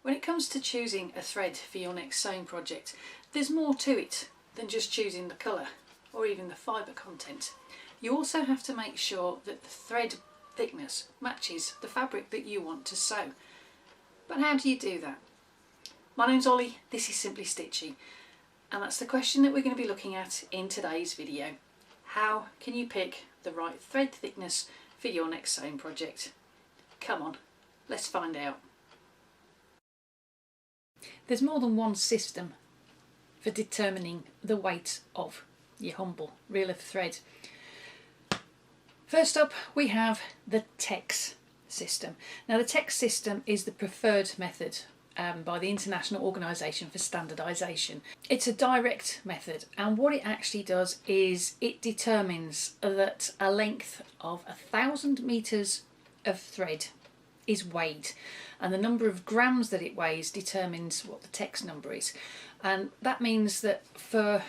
When it comes to choosing a thread for your next sewing project, there's more to it than just choosing the colour or even the fibre content. You also have to make sure that the thread thickness matches the fabric that you want to sew. But how do you do that? My name's Ollie, this is Simply Stitchy, and that's the question that we're going to be looking at in today's video. How can you pick the right thread thickness for your next sewing project? Come on, let's find out. There's more than one system for determining the weight of your humble reel of thread. First up, we have the TEX system. Now, the TEX system is the preferred method by the International Organisation for Standardisation. It's a direct method, and what it actually does is it determines that a length of 1,000 metres of thread is weighed, and the number of grams that it weighs determines what the TEX number is. And that means that for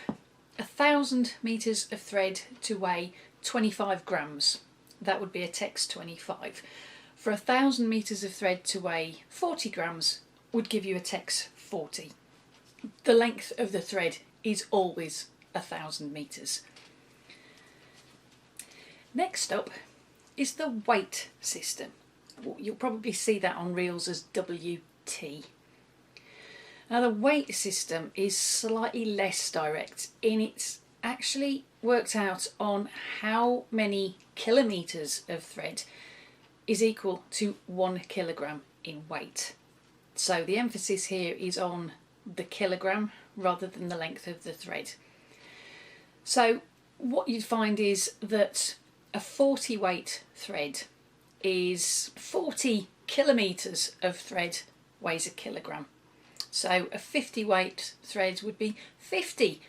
1,000 metres of thread to weigh 25 grams, that would be a TEX 25. For 1,000 metres of thread to weigh 40 grams would give you a TEX 40. The length of the thread is always 1,000 metres. Next up is the weight system. You'll probably see that on reels as WT. Now, the weight system is slightly less direct in it's actually worked out on how many kilometres of thread is equal to 1 kilogram in weight. So the emphasis here is on the kilogram rather than the length of the thread. So what you'd find is that a 40 weight thread is 40 kilometres of thread weighs a kilogram. So a 50 weight thread would be 50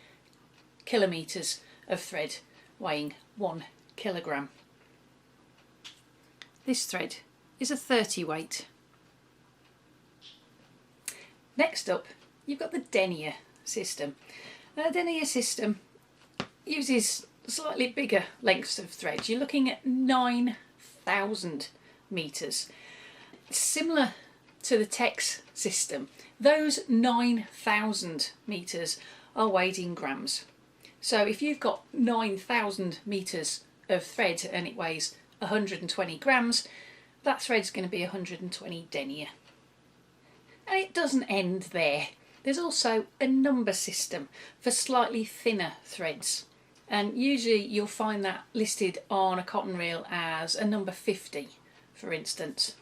kilometres of thread weighing 1 kilogram. This thread is a 30 weight. Next up, you've got the Denier system. Now, the Denier system uses slightly bigger lengths of thread. You're looking at 9,000 metres. Similar to the TEX system, those 9,000 metres are weighed in grams. So if you've got 9,000 metres of thread and it weighs 120 grams, that thread's going to be 120 denier. And it doesn't end there. There's also a number system for slightly thinner threads, and usually you'll find that listed on a cotton reel as a number 50, for instance.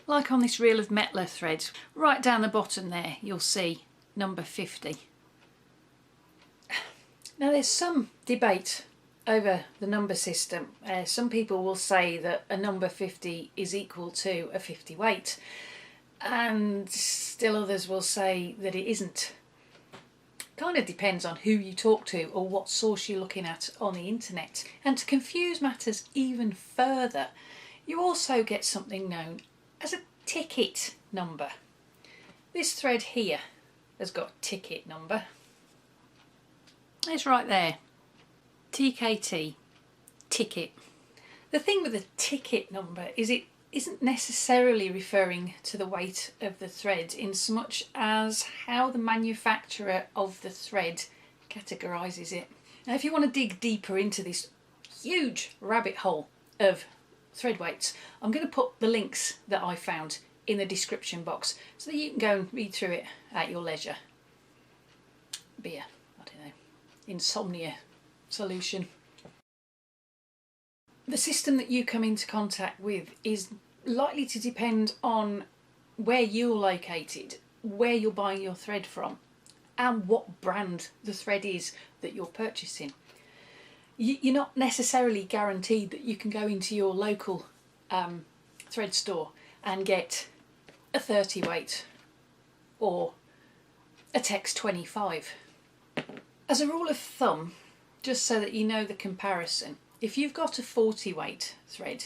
Like on this reel of Metler thread, right down the bottom there you'll see number 50. Now, there's some debate over the number system. Some people will say that a number 50 is equal to a 50 weight, and still others will say that it isn't. Kind of depends on who you talk to or what source you're looking at on the internet. And to confuse matters even further, you also get something known as a ticket number. This thread here has got a ticket number. It's right there, TKT, ticket. The thing with the ticket number is it isn't necessarily referring to the weight of the thread in so much as how the manufacturer of the thread categorises it. Now, if you want to dig deeper into this huge rabbit hole of thread weights, I'm going to put the links that I found in the description box so that you can go and read through it at your leisure. Be insomnia solution. The system that you come into contact with is likely to depend on where you're located, where you're buying your thread from, and what brand the thread is that you're purchasing. You're not necessarily guaranteed that you can go into your local thread store and get a 30 weight or a TEX 25. As a rule of thumb, just so that you know the comparison, if you've got a 40 weight thread,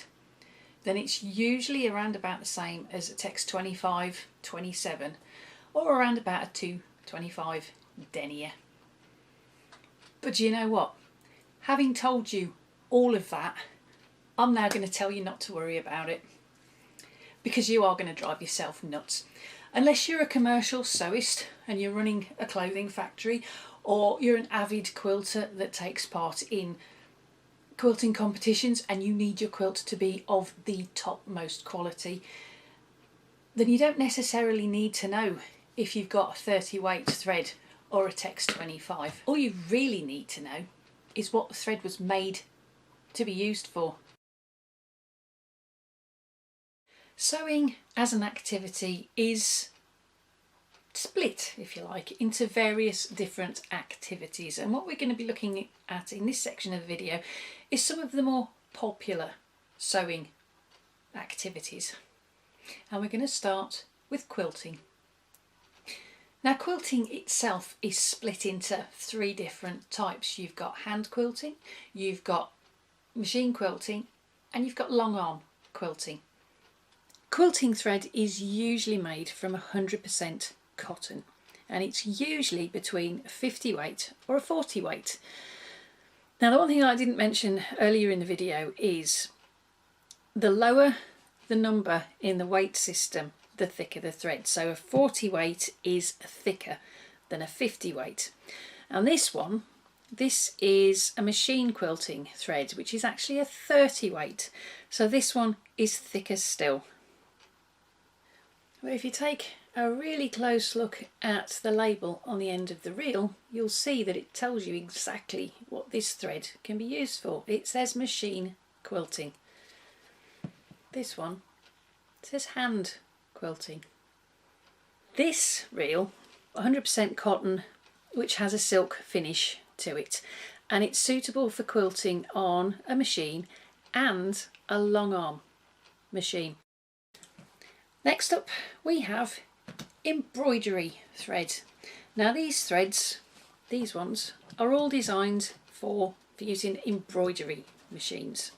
then it's usually around about the same as a TEX 25, 27, or around about a 225 denier. But you know what? Having told you all of that, I'm now going to tell you not to worry about it, because you are going to drive yourself nuts. Unless you're a commercial sewist and you're running a clothing factory, or you're an avid quilter that takes part in quilting competitions and you need your quilt to be of the topmost quality, then you don't necessarily need to know if you've got a 30 weight thread or a Tex 25. All you really need to know is what the thread was made to be used for. Sewing as an activity is split, if you like, into various different activities, and what we're going to be looking at in this section of the video is some of the more popular sewing activities. And we're going to start with quilting. Now, quilting itself is split into three different types. You've got hand quilting, you've got machine quilting, and you've got long arm quilting. Quilting thread is usually made from 100% cotton, and it's usually between a 50 weight or a 40 weight. Now, the one thing I didn't mention earlier in the video is the lower the number in the weight system, the thicker the thread. So a 40 weight is thicker than a 50 weight. And this is a machine quilting thread, which is actually a 30 weight. So this one is thicker still. But if you take a really close look at the label on the end of the reel, you'll see that it tells you exactly what this thread can be used for. It says machine quilting. This one says hand quilting. This reel, 100% cotton, which has a silk finish to it, and it's suitable for quilting on a machine and a long arm machine. Next up we have embroidery thread. Now these threads, these ones, are all designed for using embroidery machines.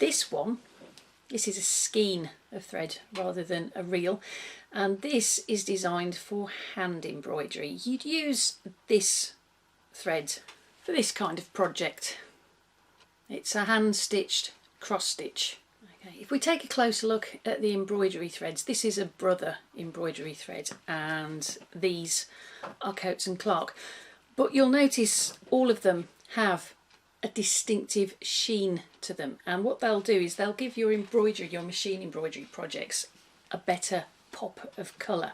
This is a skein of thread rather than a reel, and this is designed for hand embroidery. You'd use this thread for this kind of project. It's a hand stitched cross stitch. Okay, if we take a closer look at the embroidery threads, this is a Brother embroidery thread and these are Coates and Clark, but you'll notice all of them have a distinctive sheen to them, and what they'll do is they'll give your embroidery, your machine embroidery projects, a better pop of colour.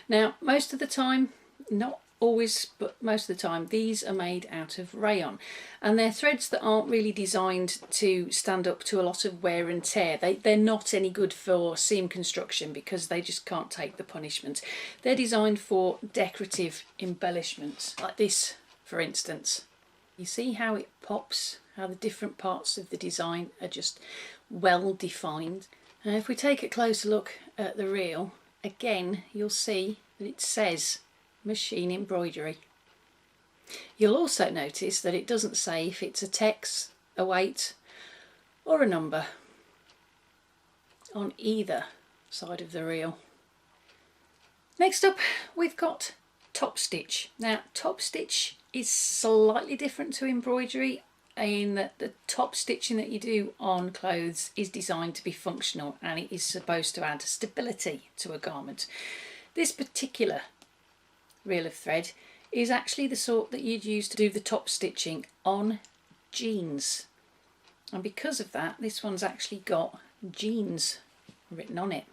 Now, most of the time, not always, but most of the time, these are made out of rayon, and they're threads that aren't really designed to stand up to a lot of wear and tear. They're not any good for seam construction because they just can't take the punishment. They're designed for decorative embellishments, like this, for instance. You see how it pops, how the different parts of the design are just well defined. And if we take a closer look at the reel, again, you'll see that it says machine embroidery. You'll also notice that it doesn't say if it's a tex, a weight or a number on either side of the reel. Next up we've got top stitch. Now top stitch is slightly different to embroidery in that the top stitching that you do on clothes is designed to be functional and it is supposed to add stability to a garment. This particular reel of thread is actually the sort that you'd use to do the top stitching on jeans, and because of that this one's actually got jeans written on it.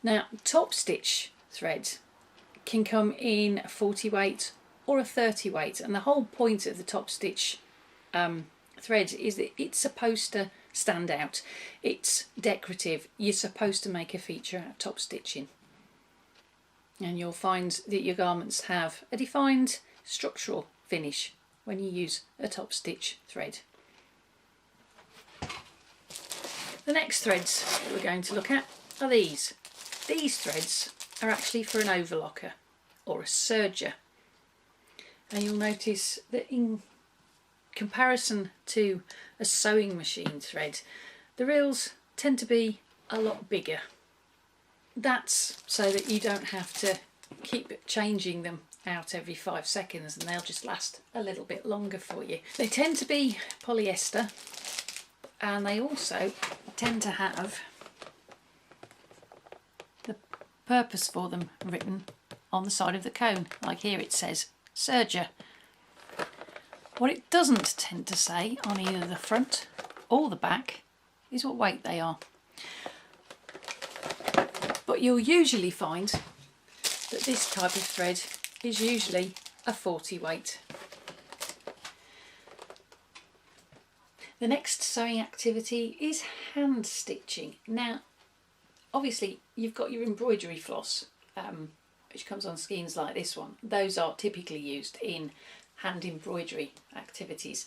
Now top stitch thread can come in a 40 weight or a 30 weight, and the whole point of the top stitch thread is that it's supposed to stand out. It's decorative. You're supposed to make a feature out of top stitching, and you'll find that your garments have a defined structural finish when you use a top stitch thread. The next threads that we're going to look at are these. These threads are actually for an overlocker or a serger, and you'll notice that in comparison to a sewing machine thread, the reels tend to be a lot bigger. That's so that you don't have to keep changing them out every 5 seconds, and they'll just last a little bit longer for you. They tend to be polyester, and they also tend to have purpose for them written on the side of the cone, like here it says serger. What it doesn't tend to say on either the front or the back is what weight they are. But you'll usually find that this type of thread is usually a 40 weight. The next sewing activity is hand stitching. Now, obviously you've got your embroidery floss, which comes on skeins like this one. Those are typically used in hand embroidery activities.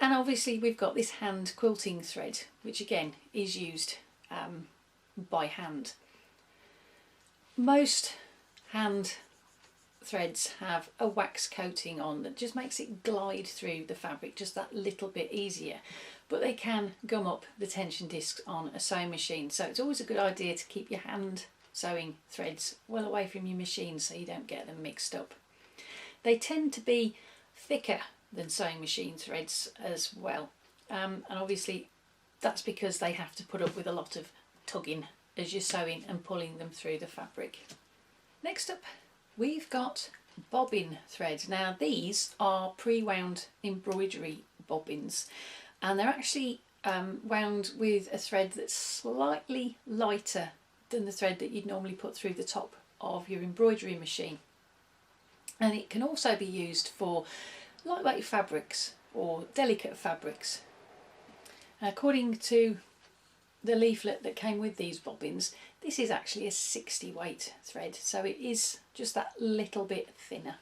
And obviously we've got this hand quilting thread, which again is used by hand. Most hand threads have a wax coating on that just makes it glide through the fabric just that little bit easier, but they can gum up the tension discs on a sewing machine, so it's always a good idea to keep your hand sewing threads well away from your machine so you don't get them mixed up. They tend to be thicker than sewing machine threads as well, and obviously that's because they have to put up with a lot of tugging as you're sewing and pulling them through the fabric. Next up we've got bobbin thread. Now these are pre-wound embroidery bobbins, and they're actually wound with a thread that's slightly lighter than the thread that you'd normally put through the top of your embroidery machine. And it can also be used for lightweight fabrics or delicate fabrics. According to the leaflet that came with these bobbins, this is actually a 60 weight thread, so it is just that little bit thinner.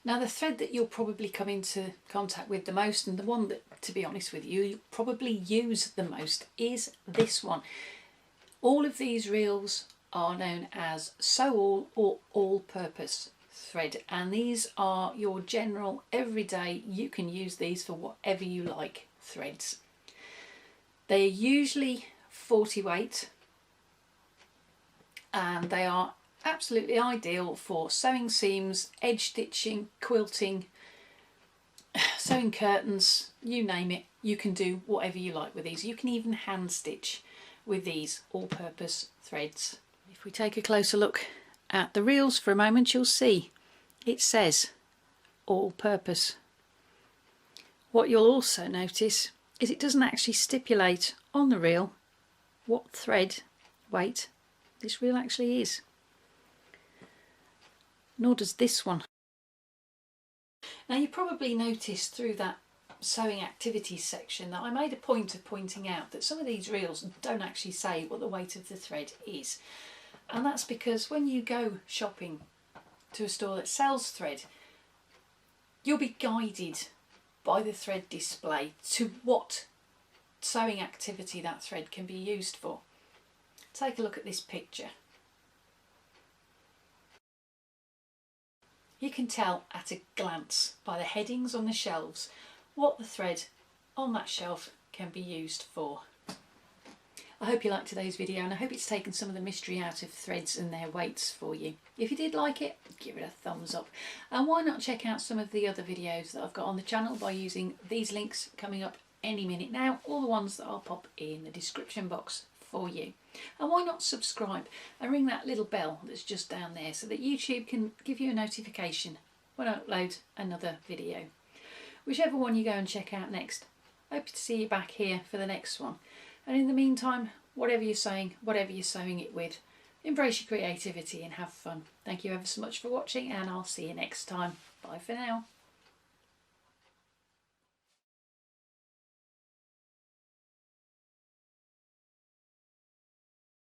Now the thread that you'll probably come into contact with the most, and the one that, to be honest with you, you'll probably use the most, is this one. All of these reels are known as sew-all or all-purpose thread, and these are your general everyday, you can use these for whatever you like threads. They are usually 40 weight, and they are absolutely ideal for sewing seams, edge stitching, quilting, sewing curtains, you name it. You can do whatever you like with these. You can even hand stitch with these all-purpose threads. If we take a closer look at the reels for a moment, you'll see it says all-purpose. What you'll also notice is it doesn't actually stipulate on the reel what thread weight this reel actually is. Nor does this one. Now you probably noticed through that sewing activities section that I made a point of pointing out that some of these reels don't actually say what the weight of the thread is. And that's because when you go shopping to a store that sells thread, you'll be guided by the thread display to what sewing activity that thread can be used for. Take a look at this picture. You can tell at a glance by the headings on the shelves what the thread on that shelf can be used for. I hope you liked today's video, and I hope it's taken some of the mystery out of threads and their weights for you. If you did like it, give it a thumbs up, and why not check out some of the other videos that I've got on the channel by using these links coming up any minute now, or the ones that I'll pop in the description box for you. And why not subscribe and ring that little bell that's just down there so that YouTube can give you a notification when I upload another video. Whichever one you go and check out next, hope to see you back here for the next one. And in the meantime, whatever you're sewing, whatever you're sewing it with, embrace your creativity and have fun. Thank you ever so much for watching, and I'll see you next time. Bye for now.